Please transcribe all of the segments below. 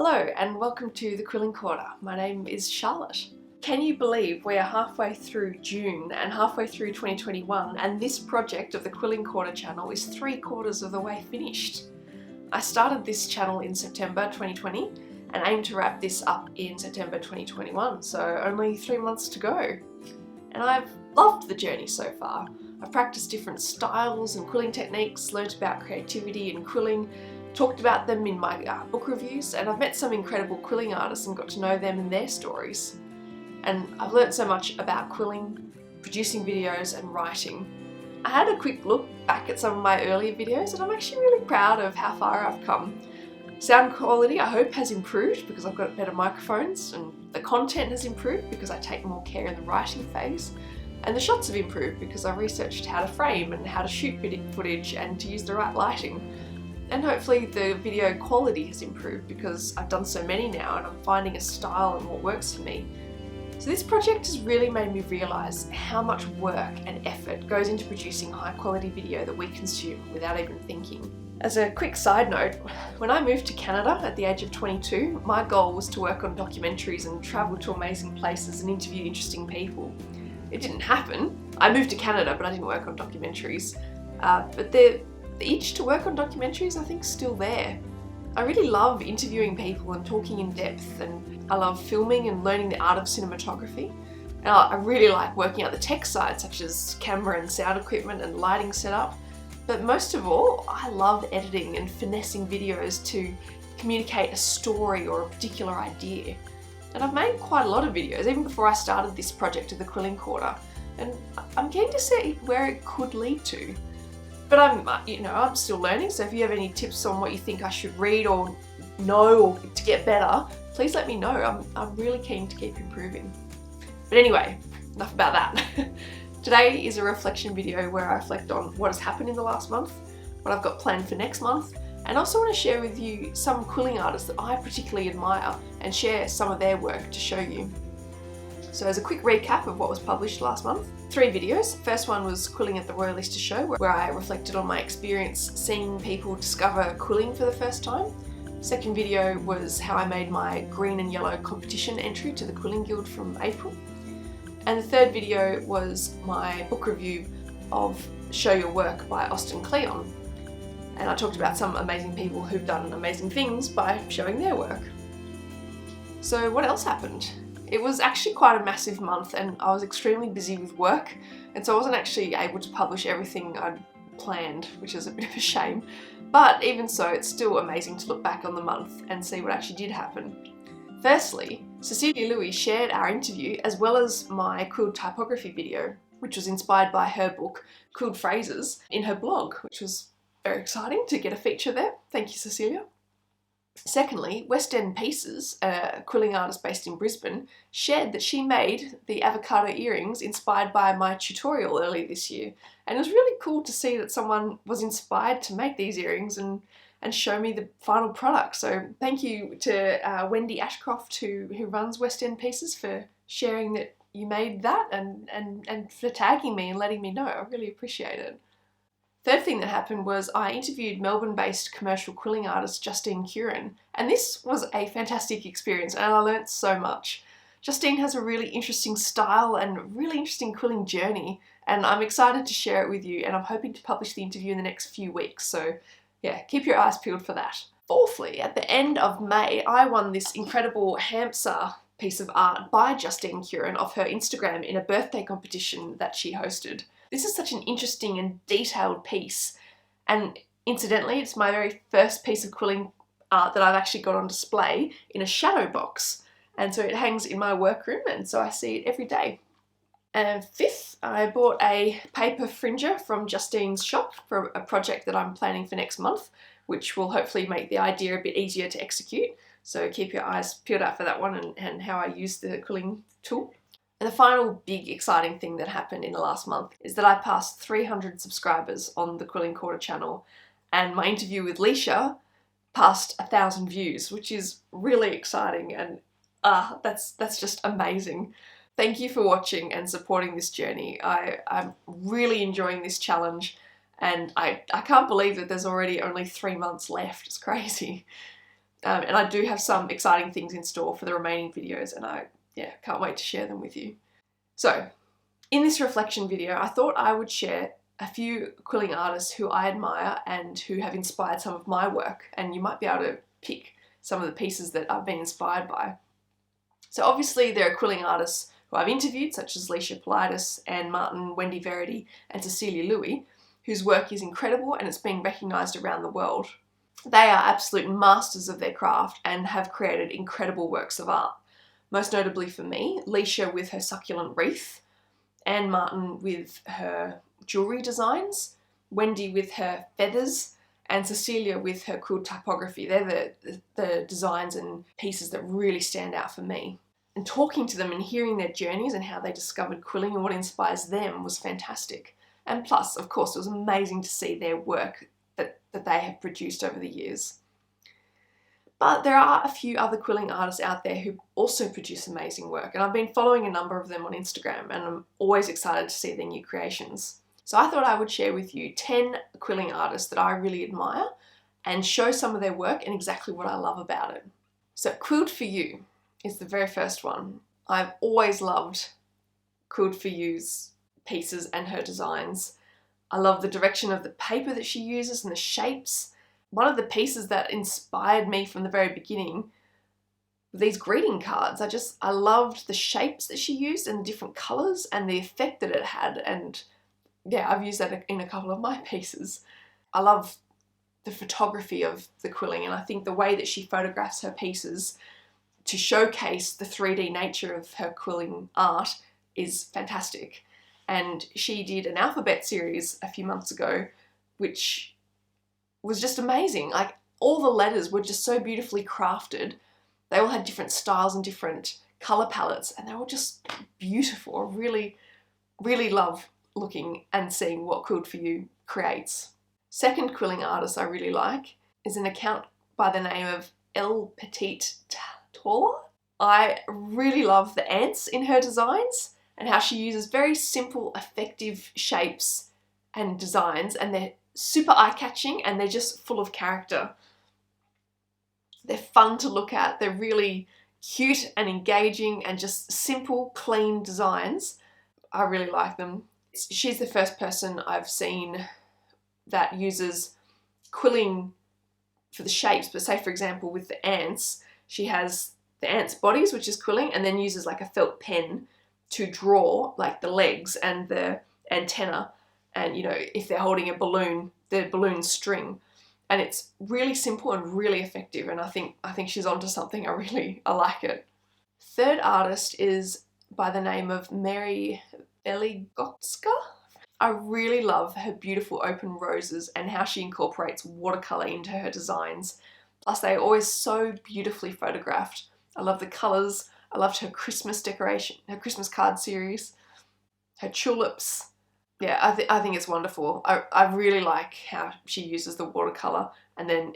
Hello and welcome to the Quilling Quarter. My name is Charlotte. Can you believe we are halfway through June and halfway through 2021 and this project of the Quilling Quarter channel is 3/4 of the way finished? I started this channel in September 2020 and aim to wrap this up in September 2021, so only 3 months to go. And I've loved the journey so far. I've practiced different styles and quilling techniques, learnt about creativity and quilling, talked about them in my book reviews, and I've met some incredible quilling artists and got to know them and their stories. And I've learnt so much about quilling, producing videos and writing. I had a quick look back at some of my earlier videos and I'm actually really proud of how far I've come. Sound quality I hope has improved because I've got better microphones, and the content has improved because I take more care in the writing phase, and the shots have improved because I researched how to frame and how to shoot footage and to use the right lighting. And hopefully the video quality has improved because I've done so many now and I'm finding a style and what works for me. So this project has really made me realise how much work and effort goes into producing high quality video that we consume without even thinking. As a quick side note, when I moved to Canada at the age of 22, my goal was to work on documentaries and travel to amazing places and interview interesting people. It didn't happen. I moved to Canada but I didn't work on documentaries. But the itch to work on documentaries I think is still there. I really love interviewing people and talking in depth, and I love filming and learning the art of cinematography. And I really like working out the tech side such as camera and sound equipment and lighting setup. But most of all, I love editing and finessing videos to communicate a story or a particular idea. And I've made quite a lot of videos even before I started this project of the Quilling Quarter, and I'm keen to see where it could lead to. But I'm still learning, so if you have any tips on what you think I should read or know or to get better, please let me know. I'm really keen to keep improving. But anyway, enough about that. Today is a reflection video where I reflect on what has happened in the last month, what I've got planned for next month, and I also want to share with you some quilling artists that I particularly admire and share some of their work to show you. So as a quick recap of what was published last month, 3 videos. First one was Quilling at the Royal Easter Show, where I reflected on my experience seeing people discover quilling for the first time. Second video was how I made my green and yellow competition entry to the Quilling Guild from April. And the third video was my book review of Show Your Work by Austin Kleon. And I talked about some amazing people who've done amazing things by showing their work. So what else happened? It was actually quite a massive month and I was extremely busy with work, and so I wasn't actually able to publish everything I'd planned, which is a bit of a shame. But even so, it's still amazing to look back on the month and see what actually did happen. Firstly, Cecilia Louis shared our interview as well as my quilled typography video, which was inspired by her book, Quilled Phrases, in her blog, which was very exciting to get a feature there. Thank you, Cecilia. Secondly, West End Pieces, a quilling artist based in Brisbane, shared that she made the avocado earrings inspired by my tutorial earlier this year. And it was really cool to see that someone was inspired to make these earrings and show me the final product. So thank you to Wendy Ashcroft, who runs West End Pieces, for sharing that you made that and for tagging me and letting me know. I really appreciate it. Third thing that happened was I interviewed Melbourne-based commercial quilling artist Justine Curran, and this was a fantastic experience and I learnt so much. Justine has a really interesting style and really interesting quilling journey, and I'm excited to share it with you, and I'm hoping to publish the interview in the next few weeks, so yeah, keep your eyes peeled for that. Fourthly, at the end of May, I won this incredible hamster piece of art by Justine Curran off her Instagram in a birthday competition that she hosted. This is such an interesting and detailed piece, and incidentally it's my very first piece of quilling art that I've actually got on display in a shadow box, and so it hangs in my workroom and so I see it every day. And fifth, I bought a paper fringer from Justine's shop for a project that I'm planning for next month, which will hopefully make the idea a bit easier to execute, so keep your eyes peeled out for that one and how I use the quilling tool. And the final big exciting thing that happened in the last month is that I passed 300 subscribers on the Quilling Quarter channel, and my interview with Leisha passed 1,000 views, which is really exciting, and that's just amazing. Thank you for watching and supporting this journey. I'm really enjoying this challenge, and I can't believe that there's already only 3 months left. It's crazy. And I do have some exciting things in store for the remaining videos, and I can't wait to share them with you. So in this reflection video, I thought I would share a few quilling artists who I admire and who have inspired some of my work, and you might be able to pick some of the pieces that I've been inspired by. So obviously there are quilling artists who I've interviewed, such as Mary.veligotska, Anne Martin, Wendy Verity and Cecilia Louis, whose work is incredible and it's being recognised around the world. They are absolute masters of their craft and have created incredible works of art. Most notably for me, Leisha with her succulent wreath, Anne Martin with her jewellery designs, Wendy with her feathers, and Cecilia with her quilt typography. They're the designs and pieces that really stand out for me. And talking to them and hearing their journeys and how they discovered quilling and what inspires them was fantastic. And plus, of course, it was amazing to see their work that they have produced over the years. But there are a few other quilling artists out there who also produce amazing work, and I've been following a number of them on Instagram, and I'm always excited to see their new creations. So I thought I would share with you 10 quilling artists that I really admire and show some of their work and exactly what I love about it. So Quilt For You is the very first one. I've always loved Quilt For You's pieces and her designs. I love the direction of the paper that she uses and the shapes. One of the pieces that inspired me from the very beginning were these greeting cards. I loved the shapes that she used and the different colours and the effect that it had, and yeah, I've used that in a couple of my pieces. I love the photography of the quilling, and I think the way that she photographs her pieces to showcase the 3D nature of her quilling art is fantastic. And she did an alphabet series a few months ago, which was just amazing. Like, all the letters were just so beautifully crafted. They all had different styles and different colour palettes, and they were just beautiful. I really, really love looking and seeing what Quilt For You creates. Second quilling artist I really like is an account by the name of Elle Petite Taller. I really love the ants in her designs and how she uses very simple, effective shapes and designs, and they're super eye-catching and they're just full of character. They're fun to look at, they're really cute and engaging and just simple, clean designs. I really like them. She's the first person I've seen that uses quilling for the shapes, but say for example with the ants, she has the ants' bodies, which is quilling, and then uses like a felt pen to draw like the legs and the antenna, and you know, if they're holding a balloon, the balloon string. And it's really simple and really effective, and I think she's onto something. I like it. Third artist is by the name of Mary.veligotska. I really love her beautiful open roses and how she incorporates watercolour into her designs. Plus they're always so beautifully photographed. I love the colours. I loved her Christmas decoration, her Christmas card series, her tulips. Yeah, I think it's wonderful. I really like how she uses the watercolour, and then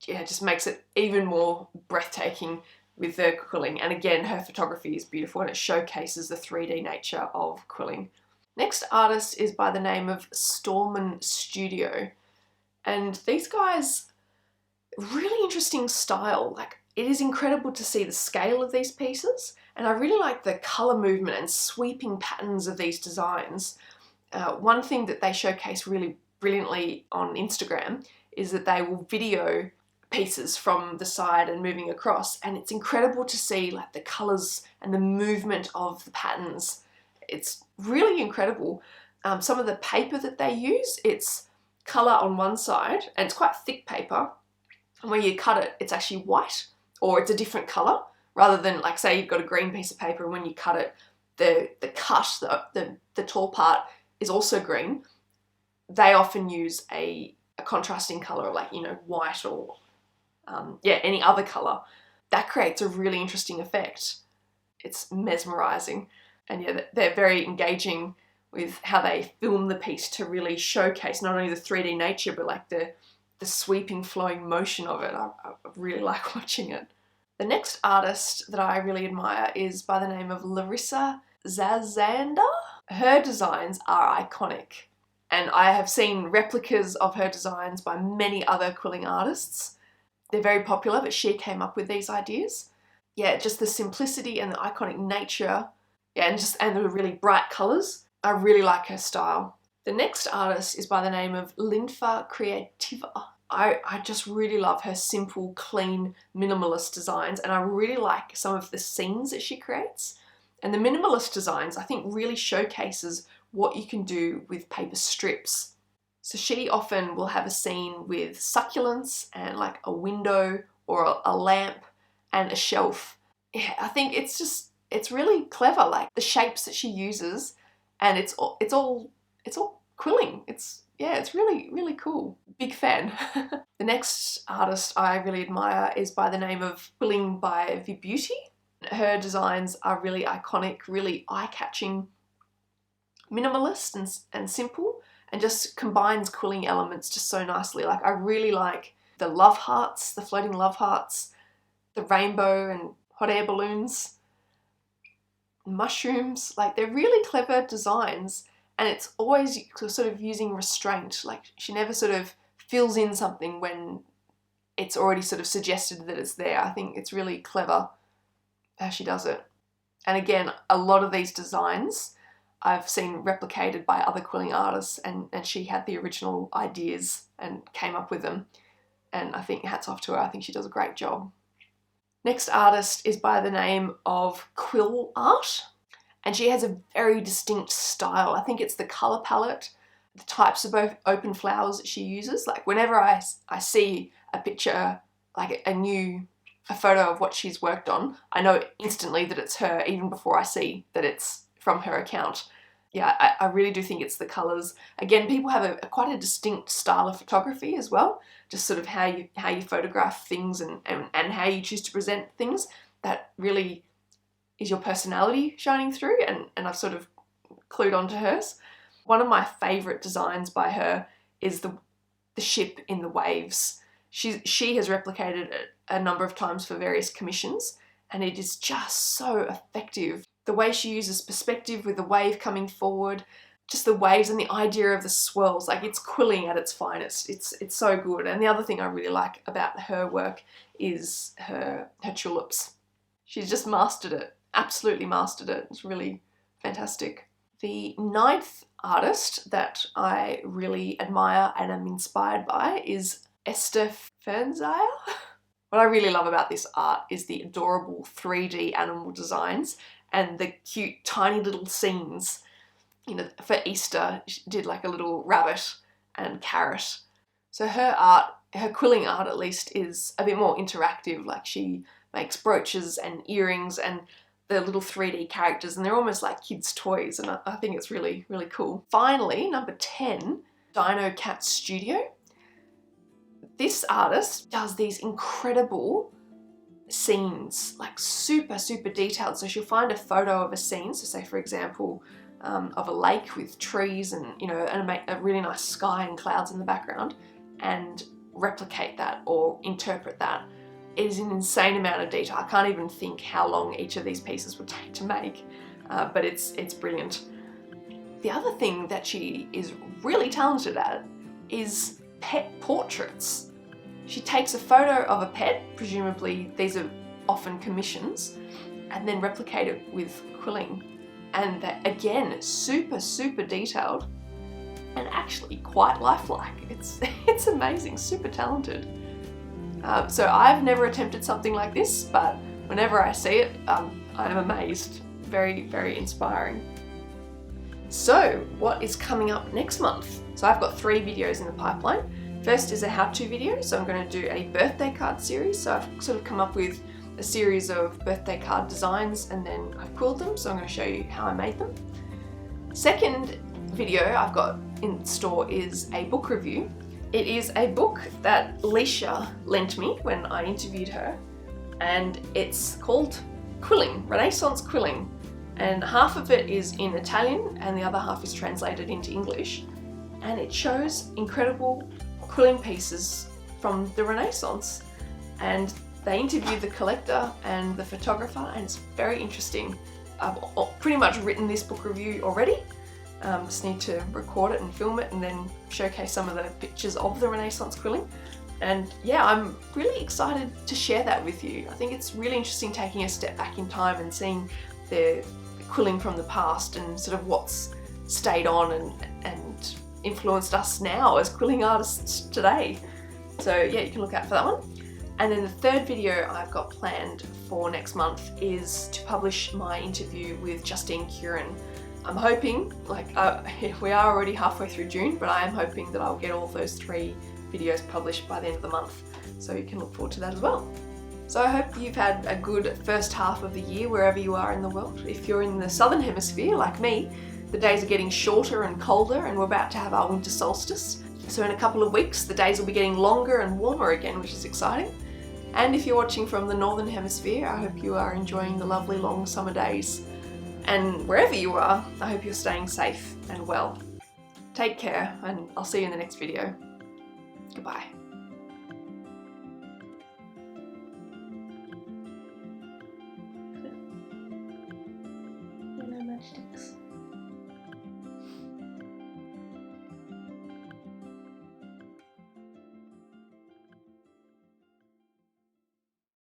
yeah, it just makes it even more breathtaking with the quilling. And again, her photography is beautiful and it showcases the 3D nature of quilling. Next artist is by the name of Stallman Studio, and these guys, really interesting style. Like, it is incredible to see the scale of these pieces, and I really like the colour movement and sweeping patterns of these designs. One thing that they showcase really brilliantly on Instagram is that they will video pieces from the side and moving across, and it's incredible to see like the colours and the movement of the patterns. It's really incredible. Some of the paper that they use, it's colour on one side, and it's quite thick paper, and when you cut it, it's actually white, or it's a different colour, rather than like, say you've got a green piece of paper and when you cut it, the tall part is also green. They often use a contrasting colour, like, you know, white or any other colour. That creates a really interesting effect. It's mesmerising. And yeah, they're very engaging with how they film the piece to really showcase not only the 3D nature, but like the sweeping, flowing motion of it. I really like watching it. The next artist that I really admire is by the name of Larissa Zazander. Her designs are iconic, and I have seen replicas of her designs by many other quilling artists. They're very popular, but she came up with these ideas. Yeah, just the simplicity and the iconic nature, yeah, and the really bright colours. I really like her style. The next artist is by the name of Linfa Creativa. I just really love her simple, clean, minimalist designs, and I really like some of the scenes that she creates. And the minimalist designs, I think, really showcases what you can do with paper strips. So she often will have a scene with succulents and like a window or a lamp and a shelf. Yeah, I think it's really clever, like the shapes that she uses, and it's all quilling. It's really, really cool. Big fan. The next artist I really admire is by the name of Quilling by Beauty. Her designs are really iconic, really eye-catching, minimalist and simple, and just combines quilling elements just so nicely. Like, I really like the love hearts, the floating love hearts, the rainbow and hot air balloons, mushrooms. Like, they're really clever designs, and it's always sort of using restraint. Like, she never sort of fills in something when it's already sort of suggested that it's there. I think it's really clever how she does it. And again, a lot of these designs I've seen replicated by other quilling artists, and she had the original ideas and came up with them. And I think hats off to her. I think she does a great job. Next artist is by the name of Quill Art, and she has a very distinct style. I think it's the colour palette, the types of both open flowers that she uses. Like, whenever I see a picture, like a photo of what she's worked on, I know instantly that it's her, even before I see that it's from her account. Yeah, I really do think it's the colours. Again, people have quite a distinct style of photography as well, just sort of how you photograph things and how you choose to present things. That really is your personality shining through, and I've sort of clued onto hers. One of my favourite designs by her is the ship in the waves. She has replicated it a number of times for various commissions, and it is just so effective. The way she uses perspective with the wave coming forward, just the waves and the idea of the swirls, like, it's quilling at its finest. It's so good. And the other thing I really like about her work is her tulips. She's just mastered it, absolutely mastered it. It's really fantastic. The ninth artist that I really admire and am inspired by is Estherfernsiah. What I really love about this art is the adorable 3D animal designs and the cute tiny little scenes. You know, for Easter, she did like a little rabbit and carrot. So her quilling art at least, is a bit more interactive. Like, she makes brooches and earrings and the little 3D characters, and they're almost like kids' toys, and I think it's really, really cool. Finally, number 10, Dinocatstudio. This artist does these incredible scenes, like super, super detailed. So she'll find a photo of a scene, so say for example of a lake with trees and, you know, and make a really nice sky and clouds in the background, and replicate that or interpret that. It is an insane amount of detail. I can't even think how long each of these pieces would take to make, but it's brilliant. The other thing that she is really talented at is pet portraits. She takes a photo of a pet, presumably these are often commissions, and then replicate it with quilling. And that, again, super, super detailed and actually quite lifelike. It's amazing, super talented. So I've never attempted something like this, but whenever I see it, I'm amazed. Very, very inspiring. So what is coming up next month? So I've got 3 videos in the pipeline. First is a how-to video, so I'm going to do a birthday card series. So I've sort of come up with a series of birthday card designs, and then I've quilled them, so I'm going to show you how I made them. Second video I've got in store is a book review. It is a book that Leisha lent me when I interviewed her, and it's called Quilling, Renaissance Quilling, and half of it is in Italian and the other half is translated into English, and it shows incredible quilling pieces from the Renaissance, and they interviewed the collector and the photographer, and it's very interesting. I've pretty much written this book review already. Just need to record it and film it and then showcase some of the pictures of the Renaissance quilling. And yeah, I'm really excited to share that with you. I think it's really interesting taking a step back in time and seeing the quilling from the past and sort of what's stayed on and influenced us now as quilling artists today. So yeah, you can look out for that one. And then the third video I've got planned for next month is to publish my interview with Justine Curran. I'm hoping, we are already halfway through June, but I am hoping that I'll get all those 3 videos published by the end of the month. So you can look forward to that as well. So I hope you've had a good first half of the year wherever you are in the world. If you're in the southern hemisphere like me, the days are getting shorter and colder and we're about to have our winter solstice. So in a couple of weeks, the days will be getting longer and warmer again, which is exciting. And if you're watching from the northern hemisphere, I hope you are enjoying the lovely long summer days. And wherever you are, I hope you're staying safe and well. Take care, and I'll see you in the next video. Goodbye. No matchsticks.